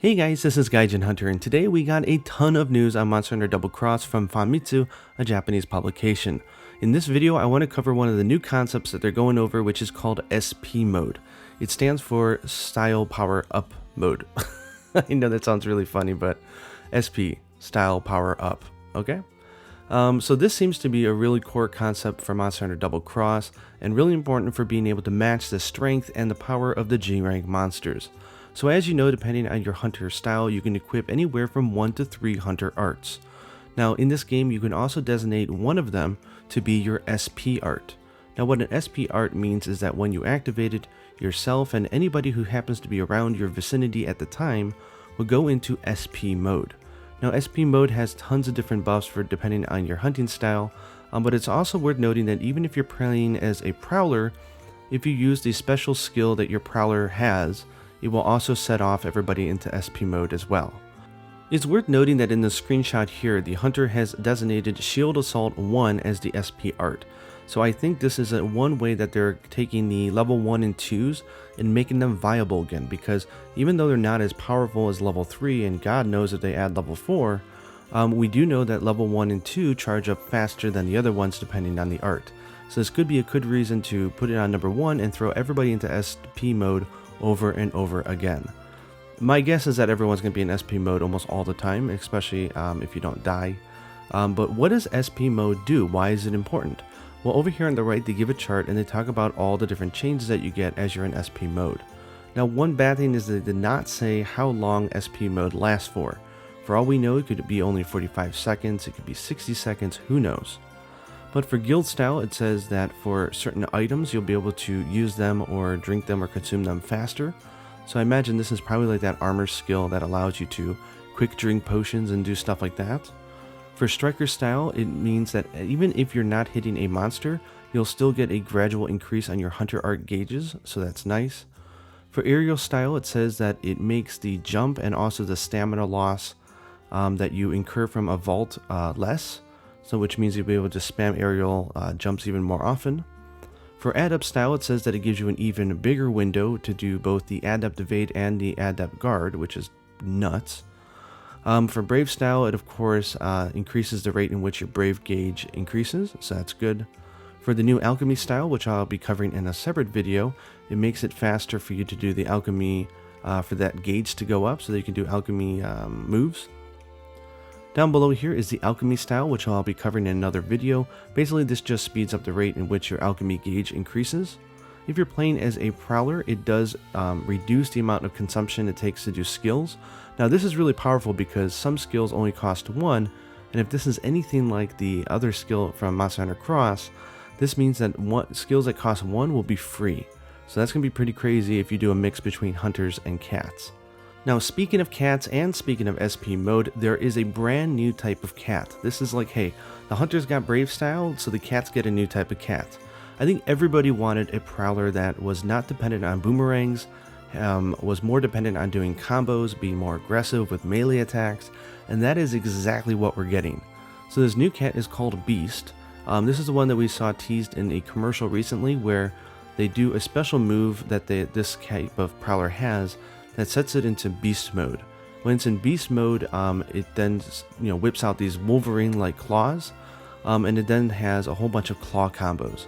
Hey guys, this is Gaijin Hunter, and today we got a ton of news on Monster Hunter Double Cross from Famitsu, a Japanese publication. In this video, I want to cover one of the new concepts that they're going over, which is called SP mode. It stands for Style Power Up mode. I know that sounds really funny, but SP, Style Power Up, okay? So this seems to be a really core concept for Monster Hunter Double Cross, and really important for being able to match the strength and the power of the G-rank monsters. So as you know, depending on your hunter style, you can equip anywhere from 1 to 3 hunter arts. Now in this game, you can also designate one of them to be your SP art. Now what an SP art means is that when you activate it, yourself and anybody who happens to be around your vicinity at the time will go into SP mode. Now SP mode has tons of different buffs for depending on your hunting style, but it's also worth noting that even if you're playing as a prowler, if you use the special skill that your prowler has, it will also set off everybody into SP mode as well. It's worth noting that in the screenshot here, the hunter has designated Shield Assault 1 as the SP art. So I think this is one way that they're taking the level 1 and 2s and making them viable again, because even though they're not as powerful as level 3, and God knows if they add level 4, we do know that level 1 and 2 charge up faster than the other ones depending on the art. So this could be a good reason to put it on number 1 and throw everybody into SP mode over and over again. My guess is that everyone's going to be in SP mode almost all the time, especially if you don't die. But what does SP mode do? Why is it important? Well, over here on the right, they give a chart and they talk about all the different changes that you get as you're in SP mode. Now, one bad thing is they did not say how long SP mode lasts for. For all we know, it could be only 45 seconds, it could be 60 seconds, who knows. But for guild style, it says that for certain items, you'll be able to use them or drink them or consume them faster. So I imagine this is probably like that armor skill that allows you to quick drink potions and do stuff like that. For striker style, it means that even if you're not hitting a monster, you'll still get a gradual increase on your hunter art gauges, so that's nice. For aerial style, it says that it makes the jump and also the stamina loss that you incur from a vault less. So which means you'll be able to spam aerial jumps even more often. For adept style, it says that it gives you an even bigger window to do both the adept evade and the adept guard, which is nuts. For brave style, it of course increases the rate in which your brave gauge increases, so that's good. For the new alchemy style, which I'll be covering in a separate video, it makes it faster for you to do the alchemy for that gauge to go up so that you can do alchemy moves. Down below here is the alchemy style, which I'll be covering in another video. Basically, this just speeds up the rate in which your alchemy gauge increases. If you're playing as a prowler, it does reduce the amount of consumption it takes to do skills. Now this is really powerful because some skills only cost 1, and if this is anything like the other skill from Monster Hunter Cross, this means that skills that cost 1 will be free. So that's going to be pretty crazy if you do a mix between hunters and cats. Now speaking of cats and speaking of SP mode, there is a brand new type of cat. This is like, hey, the hunters got brave style, so the cats get a new type of cat. I think everybody wanted a prowler that was not dependent on boomerangs, was more dependent on doing combos, being more aggressive with melee attacks, and that is exactly what we're getting. So this new cat is called Beast. This is the one that we saw teased in a commercial recently where they do a special move that this type of prowler has that sets it into beast mode. When it's in beast mode, it then whips out these Wolverine-like claws, and it then has a whole bunch of claw combos.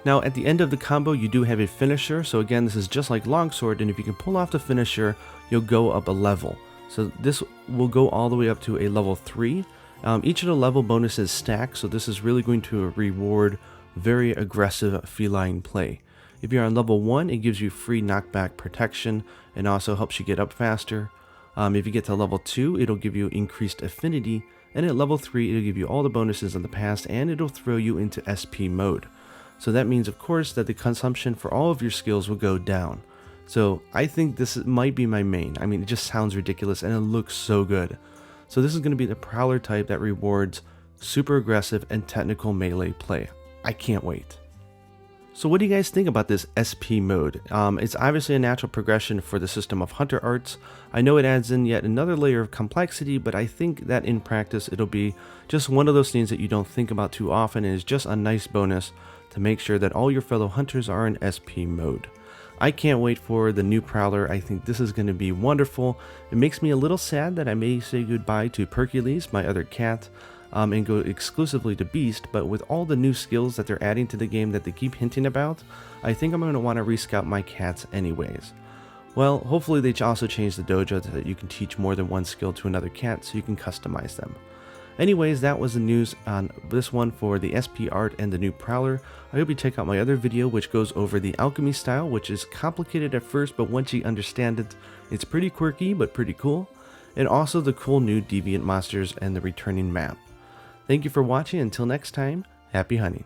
Now at the end of the combo, you do have a finisher. So again, this is just like longsword, and if you can pull off the finisher, you'll go up a level. So this will go all the way up to a level 3. Each of the level bonuses stack, so this is really going to reward very aggressive feline play. If you're on level 1, it gives you free knockback protection and also helps you get up faster. If you get to level 2, it'll give you increased affinity, and at level 3, it'll give you all the bonuses in the past, and it'll throw you into SP mode. So that means, of course, that the consumption for all of your skills will go down. So I think this might be my main. I mean, it just sounds ridiculous, and it looks so good. So this is going to be the prowler type that rewards super aggressive and technical melee play. I can't wait. So what do you guys think about this SP mode? It's obviously a natural progression for the system of hunter arts. I know it adds in yet another layer of complexity, but I think that in practice it'll be just one of those things that you don't think about too often, and is just a nice bonus to make sure that all your fellow hunters are in SP mode. I can't wait for the new Prowler. I think this is going to be wonderful. It makes me a little sad that I may say goodbye to Hercules, my other cat, and go exclusively to Beast, but with all the new skills that they're adding to the game that they keep hinting about, I think I'm going to want to rescout my cats anyways. Well, hopefully they also change the dojo so that you can teach more than one skill to another cat so you can customize them. Anyways, that was the news on this one for the SP art and the new Prowler. I hope you check out my other video which goes over the Alchemy Style, which is complicated at first, but once you understand it, it's pretty quirky but pretty cool. And also the cool new deviant monsters and the returning map. Thank you for watching. Until next time, happy hunting.